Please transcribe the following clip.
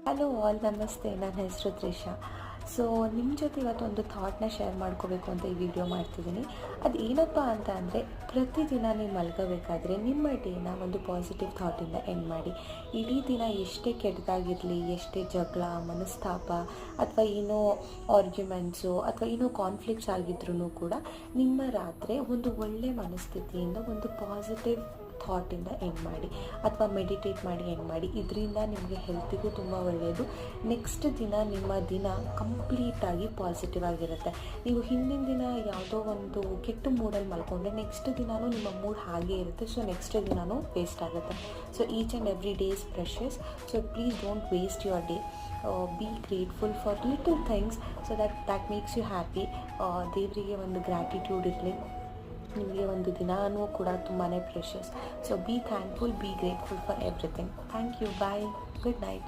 Hello all, ನಮಸ್ತೆ. ನನ್ನ ಹೆಸರು ತ್ರಿಷಾ. ಸೊ ನಿಮ್ಮ ಜೊತೆ ಇವತ್ತೊಂದು ಥಾಟ್ನ ಶೇರ್ ಮಾಡ್ಕೋಬೇಕು ಅಂತ ಈ ವಿಡಿಯೋ ಮಾಡ್ತಿದ್ದೀನಿ. ಅದು ಏನಪ್ಪ ಅಂತ ಅಂದರೆ, ಪ್ರತಿದಿನ ನೀವು ಮಲ್ಕೋಬೇಕಾದ್ರೆ ನಿಮ್ಮ ಡೇನ ಒಂದು ಪಾಸಿಟಿವ್ ಥಾಟಿಂದ ಎಂಡ್ ಮಾಡಿ. ಇಡೀ ದಿನ ಎಷ್ಟೇ ಕೆಟ್ಟದಾಗಿರಲಿ, ಎಷ್ಟೇ ಜಗಳ, ಮನಸ್ತಾಪ ಅಥವಾ ಏನೋ ಆರ್ಗ್ಯುಮೆಂಟ್ಸು ಅಥವಾ ಏನೋ ಕಾನ್ಫ್ಲಿಕ್ಟ್ಸ್ ಆಗಿದ್ರೂ ಕೂಡ ನಿಮ್ಮ ರಾತ್ರಿ ಒಂದು ಒಳ್ಳೆಯ ಮನಸ್ಥಿತಿಯಿಂದ ಒಂದು ಪಾಸಿಟಿವ್ ಥಾಟಿಂದ ಎಂಡ್ ಮಾಡಿ ಅಥವಾ ಮೆಡಿಟೇಟ್ ಮಾಡಿ ಎಂಡ್ ಮಾಡಿ. ಇದರಿಂದ ನಿಮಗೆ ಹೆಲ್ತಿಗೂ ತುಂಬ ಒಳ್ಳೆಯದು. ನೆಕ್ಸ್ಟ್ ದಿನ ನಿಮ್ಮ ದಿನ ಕಂಪ್ಲೀಟಾಗಿ ಪಾಸಿಟಿವ್ ಆಗಿರುತ್ತೆ. ನೀವು ಹಿಂದಿನ ದಿನ ಯಾವುದೋ ಒಂದು ಕೆಟ್ಟ ಮೂಡಲ್ಲಿ ಮಲ್ಕೊಂಡ್ರೆ ನೆಕ್ಸ್ಟ್ ದಿನವೂ ನಿಮ್ಮ ಮೂಡ್ ಹಾಗೇ ಇರುತ್ತೆ. ಸೊ ನೆಕ್ಸ್ಟ್ ದಿನವೂ ವೇಸ್ಟ್ ಆಗುತ್ತೆ. So each and every day is precious. So please don't waste your day. Be grateful for little things so that makes you happy. ದೇವರಿಗೆ ಒಂದು ಗ್ರ್ಯಾಟಿಟ್ಯೂಡ್ ಇರಲಿ. ನಿಮಗೆ ಒಂದು ದಿನಾನೂ ಕೂಡ ತುಂಬಾ precious. So be thankful, be grateful for everything. Thank you. Bye. Good night.